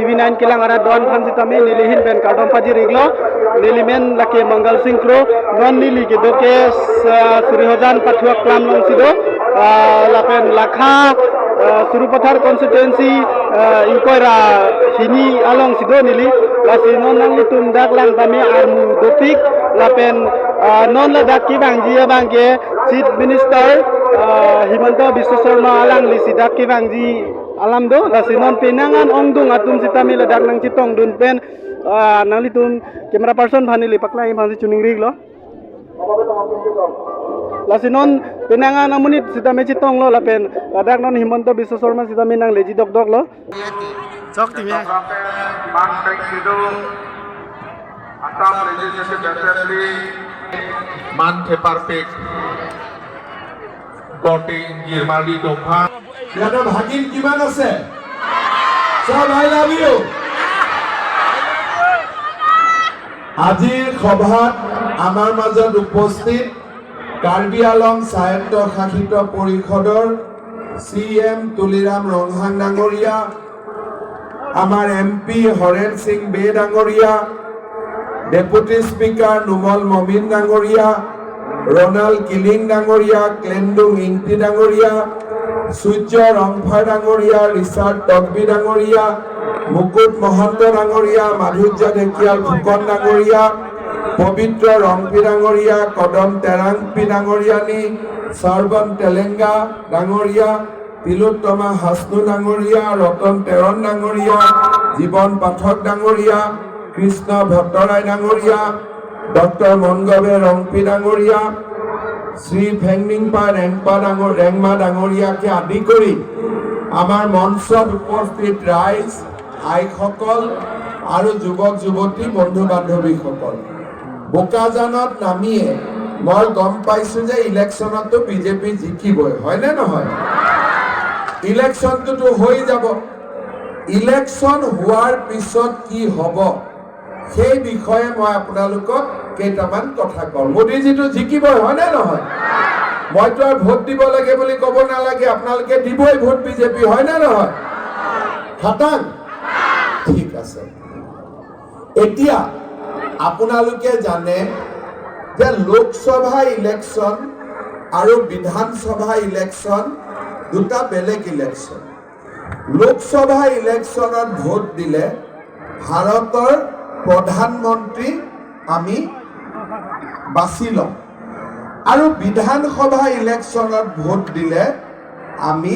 TV9 kilang ara don phan sitami nilihin ben kadom paji riglo nilimen laki Mangal Singh Kro non nili ke doke Surihojan Pathuak Klam long sido lapen lakha Surupathar constituency inkoira hini along sido nili lasi non nang litum dak lang tami armu dotik lapen non la dak ki bangji bangke chief minister Himanta Biswa Sarma alang li sidak ki bangji alam do lasi non pinangan ongdung atum sitami ledak nang citong dun pen nang litum camera person bhanili paklai bhansi chuning rig lo lasi non pinangan amunit sitami citong lo lapen ledak non Himanta Biswa Sarma sitami nang leji dok dok lo chok timya Assam Legislative Assembly Manthe Perfect Voting Girmali Dongha ইয়াতে ভাগিন কিমান আছে সব I love you আজিৰ সভাত আমাৰ মাজত উপস্থিত কাৰ্বি আলং স্বায়ত্ত শাসিত পৰিষদৰ CM তুলিৰাম ৰংহাং ডাঙৰীয়া আমাৰ MP হৰেন সিং বে ডাঙৰীয়া ডেপুটি স্পিকাৰ নুমল মমিন ডাঙৰীয়া ৰনাল কিলিং ডাঙৰীয়া ক্লেণ্ডুং ইংটি ডাঙৰীয়া সূৰ্য ৰংফাৰ ডাঙৰীয়া ৰিচাৰ্ড টকবি ডাঙৰীয়া মুকুট মহন্ত ডাঙৰীয়া মাধুৰ্য ঢেকিয়াল ফুকন ডাঙৰীয়া পবিত্ৰ ৰংপি ডাঙৰীয়া কদম তেৰাংপি ডাঙৰীয়ানী সৰ্বন তেলেংগা ডাঙৰীয়া তিলোত্তমা হাসনু ডাঙৰীয়া ৰতন তেৰণ ডাঙৰীয়া জীৱন পাঠক ডাঙৰীয়া কৃষ্ণ ভট্টৰাই ডাঙৰীয়া ডক্টৰ মনগবে ৰংপি ডাঙৰীয়া শ্ৰী ফেংনিংপা ৰেংমা ডাঙৰীয়াকে আদি কৰি আমাৰ মঞ্চত উপস্থিত ৰাইজ আইসকল আৰু যুৱক যুৱতী বন্ধু বান্ধৱীসকল বোকাজানত নামিয়ে মই গম পাইছো যে ইলেকশ্যনতো বিজেপি জিকিবই হয়নে নহয় ইলেকশ্যনটো হৈ যাব ইলেকশ্যন হোৱাৰ পিছত কি হ'ব সেই বিষয়ে মই আপোনালোকক কেইটামান কথা কম মোদীজিটো জিকিবই হয়নে নহয় মইতো আৰু ভোট দিব লাগে বুলি ক'ব নালাগে আপোনালোকে দিবই ভোট বিজেপি হয়নে নহয় খাটাং ঠিক আছে এতিয়া আপোনালোকে জানে যে লোকসভা ইলেকশ্যন আৰু বিধানসভা ইলেকশ্যন দুটা বেলেগ ইলেকশ্যন লোকসভা ইলেকশ্যনত ভোট দিলে ভাৰতৰ প্ৰধানমন্ত্ৰী আমি বাছি লওঁ আৰু বিধানসভা ইলেকশ্যনত ভোট দিলে আমি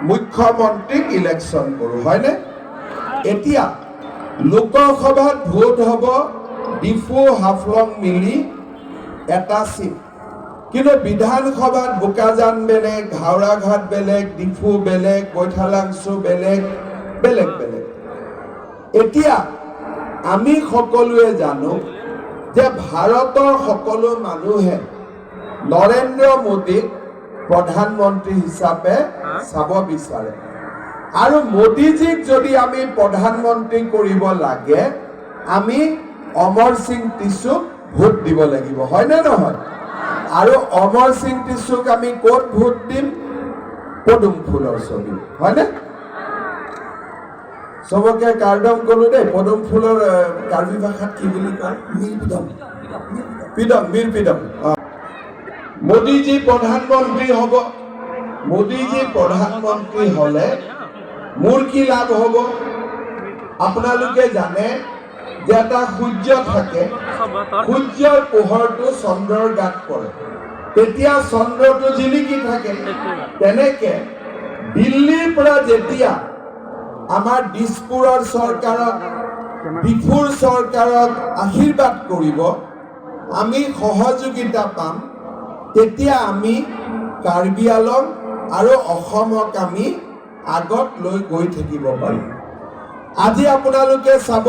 মুখ্যমন্ত্ৰীক ইলেকশ্যন কৰোঁ হয়নে এতিয়া লোকসভাত ভোট হ'ব ডিফু হাফলং মিলি এটা সিট কিন্তু বিধানসভাত বোকাজান বেলেগ হাওড়াঘাট বেলেগ ডিফু বেলেগ কৈঠালাংচু বেলেগ বেলেগ বেলেগ এতিয়া আমি সকলোৱে জানো যে ভাৰতৰ সকলো মানুহে নৰেন্দ্ৰ মোদীক প্ৰধানমন্ত্ৰী হিচাপে চাব বিচাৰে আৰু মোদীজীক যদি আমি প্ৰধানমন্ত্ৰী কৰিব লাগে আমি অমৰ সিং টিছুক ভোট দিব লাগিব হয়নে নহয় আৰু অমৰ সিং টিছুক আমি ক'ত ভোট দিম পদুম ফুলৰ ছবি হয়নে সবকে কাৰ্ডম কলো দে পদুম ফুলৰ কাৰ্বি ভাষাত কি বুলি কয় মিৰপিডম মোদীজী প্ৰধানমন্ত্ৰী হ'ব মোদীজী প্ৰধানমন্ত্ৰী হ'লে মোৰ কি লাভ হ'ব আপোনালোকে জানে যে এটা সূৰ্য থাকে সূৰ্যৰ পোহৰটো চন্দ্ৰৰ গাত পৰে তেতিয়া চন্দ্ৰটো জিলিকি থাকে তেনেকে দিল্লীৰ পৰা যেতিয়া আমাৰ দিছপুৰৰ চৰকাৰক বিফুৰ চৰকাৰক আশীৰ্বাদ কৰিব আমি সহযোগিতা পাম তেতিয়া আমি কাৰ্বি আলং আৰু অসমক আমি আগত লৈ গৈ থাকিব পাৰিম আজি আপোনালোকে চাব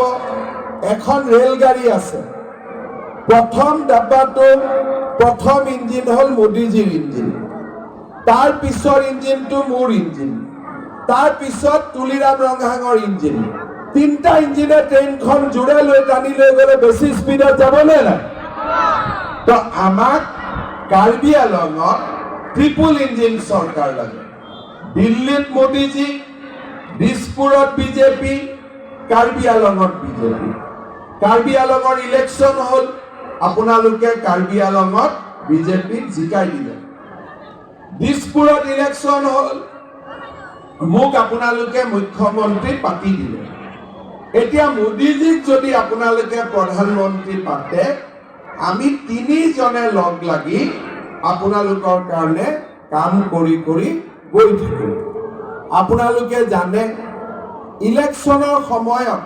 এখন ৰেলগাড়ী আছে প্ৰথম ডাব্বাটো প্ৰথম ইঞ্জিন হ'ল মোদীজীৰ ইঞ্জিন তাৰ পিছৰ ইঞ্জিনটো মোৰ ইঞ্জিন তাৰ পিছত তুলিৰাম ৰংহাঙৰ ইঞ্জিন তিনটা ইঞ্জিনে ট্ৰেইনখন জোৰে লৈ টানি লৈ গ'লে বেছি স্পীডত যাবনে নাই তো আমাক কাৰ্বি আলঙত ট্ৰিপল ইঞ্জিন চৰকাৰ লাগে দিল্লীত মোদীজী দিছপুৰত বিজেপি কাৰ্বি আলঙত বিজেপি কাৰ্বি আলঙৰ ইলেকশ্যন হ'ল আপোনালোকে কাৰ্বি আলঙত বিজেপিক জিকাই দিলে দিছপুৰত ইলেকশ্যন হ'ল মোক আপোনালোকে মুখ্যমন্ত্ৰী পাতি দিলে এতিয়া মোদীজীক যদি আপোনালোকে প্ৰধানমন্ত্ৰী পাতে আমি তিনিজনে লগ লাগি আপোনালোকৰ কাৰণে কাম কৰি কৰি গৈ থাকিম আপোনালোকে জানে ইলেকশ্যনৰ সময়ত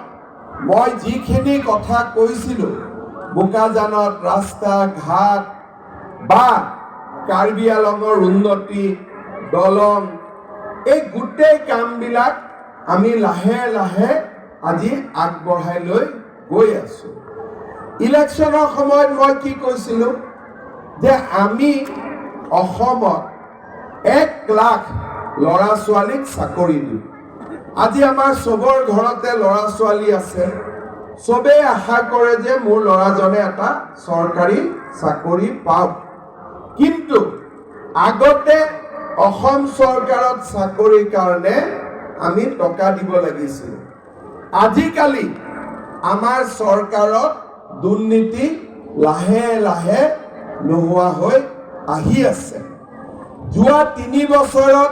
মই যিখিনি কথা কৈছিলো বোকাজানত ৰাস্তা ঘাট বা কাৰ্বি আলঙৰ উন্নতি দলং এই গোটেই কামবিলাক আমি লাহে লাহে আজি আগবঢ়াই লৈ গৈ আছো ইলেকশ্যনৰ সময়ত মই কি কৈছিলো যে আমি অসমত 1 লাখ ল'ৰা ছোৱালীক চাকৰি দিম আজি আমাৰ সবৰ ঘৰতে ল'ৰা ছোৱালী আছে সবে আশা কৰে যে মোৰ ল'ৰাজনে এটা চৰকাৰী চাকৰি পাওক কিন্তু আগতে অসম চৰকাৰত চাকৰিৰ কাৰণে আমি টকা দিব লাগিছিল আজিকালি আমাৰ চৰকাৰত দুৰ্নীতি লাহে লাহে নোহোৱা হৈ আহি আছে যোৱা 3 বছৰত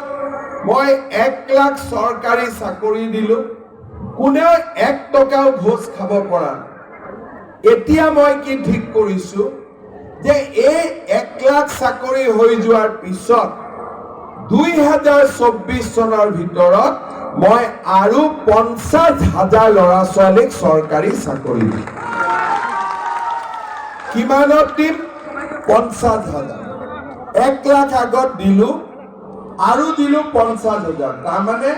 মই 1 লাখ চৰকাৰী চাকৰি দিলো কোনেও 1 টকাও ঘোষ খাব পৰা এতিয়া মই কি ঠিক কৰিছো যে এই 1 লাখ চাকৰি হৈ যোৱাৰ পিছত 2024 চনৰ ভিতৰত মই আৰু 50,000 ল'ৰা ছোৱালীক চৰকাৰী চাকৰি দিম কিমানত দিম 50,000 1 লাখ আগত দিলো আৰু দিলো 50,000 তাৰমানে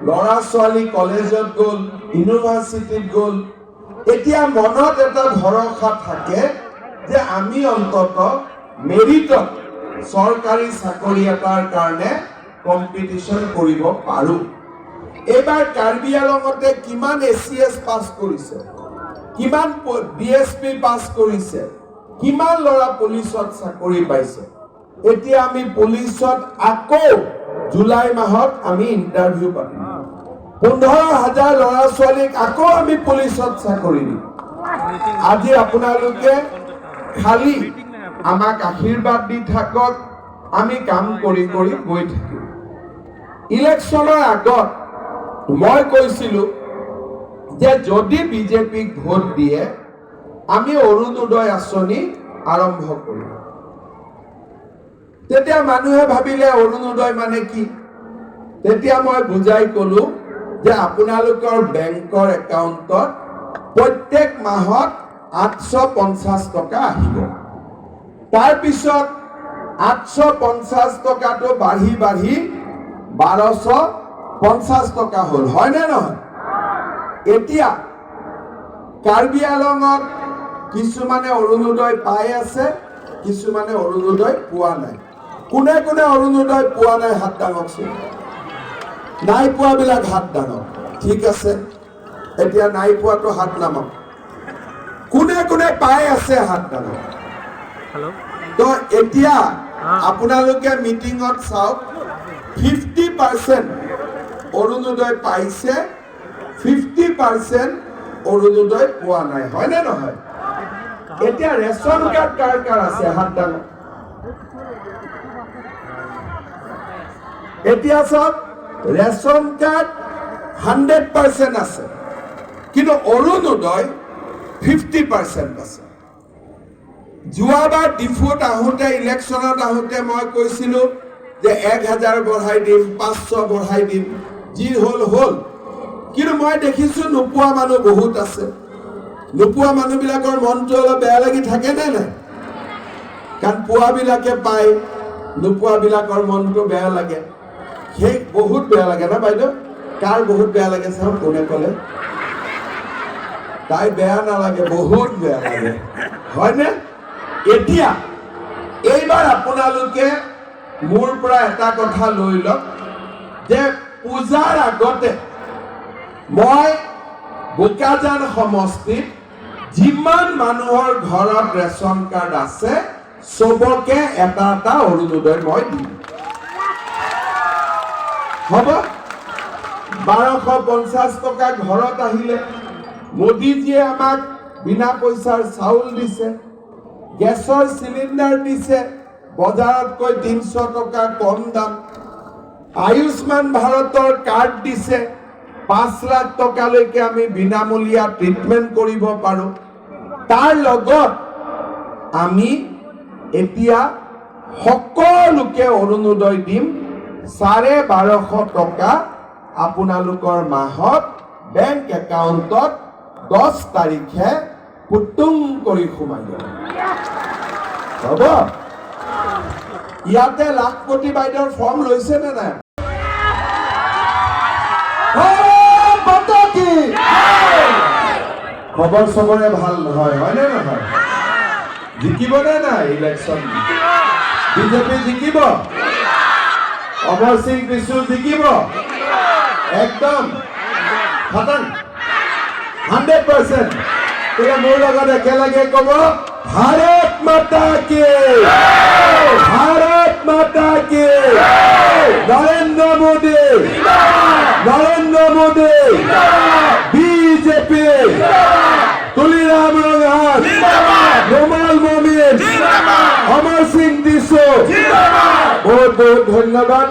ল'ৰা ছোৱালী কলেজত গ'ল ইউনিভাৰ্চিটিত গ'ল এতিয়া মনত এটা ভৰসা থাকে যে আমি অন্তত মেৰিটত চৰকাৰী চাকৰি এটাৰ কাৰণে কম্পিটিশন কৰিব পাৰো এবাৰ কাৰ্বি আলঙতে কিমান এচিএছ পাছ কৰিছে কিমান ডিএসপি পাছ কৰিছে কিমান ল'ৰা পুলিচত চাকৰি পাইছে এতিয়া আমি পুলিচত আকৌ জুলাই মাহত আমি ইন্টাৰভিউ পাতিম 15,000 ল'ৰা ছোৱালীক আকৌ আমি পুলিচত চাকৰি দিম আজি আপোনালোকে খালি আমাক আশীৰ্বাদ দি থাকক আমি কাম কৰি কৰি গৈ থাকিম ইলেকশ্যনৰ আগত মই কৈছিলো যে যদি বিজেপিক ভোট দিয়ে আমি অৰুণোদয় আঁচনি আৰম্ভ কৰিম তেতিয়া মানুহে ভাবিলে অৰুণোদয় মানে কি তেতিয়া মই বুজাই কলো যে আপোনালোকৰ বেংকৰ একাউণ্টত প্ৰত্যেক মাহত 850 টকা আহিব তাৰ পিছত 850 টকাটো বাঢ়ি বাঢ়ি 1250 টকা হ'ল হয় নে নহয় এতিয়া কাৰ্বি আলঙত কিছুমানে অৰুণোদয় পাই আছে কিছুমানে অৰুণোদয় পোৱা নাই কোনে কোনে অৰুণোদয় পোৱা নাই হাত দাঙকচোন নাই পোৱা বিলাক হাত দাঙক ঠিক আছে এতিয়া নাই পোৱাটো হাত নামক কোনে কোনে পাই আছে হাত দাঙক তো এতিয়া আপোনালোকে মিটিঙত চাওক 50% অৰুণোদয় পাইছে 50% অৰুণোদয় পোৱা নাই হয় নে নহয় এতিয়া ৰেচন কাৰ্ড কাৰ কাৰ আছে হাত দাঙক এতিয়া সব ৰেচন কাৰ্ড 100% আছে কিন্তু অৰুণোদয় 50% আছে যোৱাবাৰ ডিফুট আহোঁতে ইলেকশ্যনত আহোঁতে মই কৈছিলো যে 1000 বঢ়াই দিম 500 বঢ়াই দিম যি হ'ল হ'ল কিন্তু মই দেখিছো নোপোৱা মানুহ বহুত আছে নোপোৱা মানুহবিলাকৰ মনটো অলপ বেয়া লাগি থাকে নে নাই কাৰণ পোৱাবিলাকে পায় নোপোৱাবিলাকৰ মনটো বেয়া লাগে সেই বহুত বেয়া লাগে না বাইদেউ কাৰ বহুত বেয়া লাগে চাওক কোনে ক'লে তাই বেয়া নালাগে বহুত বেয়া লাগে হয়নে এতিয়া এইবাৰ আপোনালোকে মোৰ পৰা এটা কথা লৈ লওক যে পূজাৰ আগতে মই বোকাজান সমষ্টিত যিমান মানুহৰ ঘৰত ৰেচন কাৰ্ড আছে সবকে এটা এটা অৰুণোদয় মই দিম হ'ব 1250 টকা ঘৰত আহিলে মোদীজীয়ে আমাক বিনা পইচাৰ চাউল দিছে গেছৰ চিলিণ্ডাৰ দিছে বজাৰতকৈ 300 টকা কম দাম আয়ুষ্মান ভাৰতৰ কাৰ্ড দিছে 5 লাখ টকালৈকে আমি বিনামূলীয়া ট্ৰিটমেন্ট কৰিব পাৰো তাৰ লগত আমি এতিয়া সকলোকে অৰুণোদয় দিম 1250 টকা আপোনালোকৰ মাহত বেংক একাউণ্টত 10 তাৰিখে পুতুং কৰি সোমাই দিব হ'ব ইয়াতে লাখপতি বাইদেউৰ ফৰ্ম লৈছে নে নাই খবৰ চবৰে ভাল নহয় হয়নে নহয় জিকিবনে নাই ইলেকশ্যন বিজেপি জিকিব অমৰ সিং বিশু জিকিব একদম খতম 100% এতিয়া মোৰ লগত একেলগে ক'ব ভাৰত মাতা কি ভাৰত মাতা কি নৰেন্দ্ৰ মোদী বিজেপি তুলিৰাম ৰঙাত নুমাল মমিন অমৰ সিং বিশু বহুত বহুত ধন্যবাদ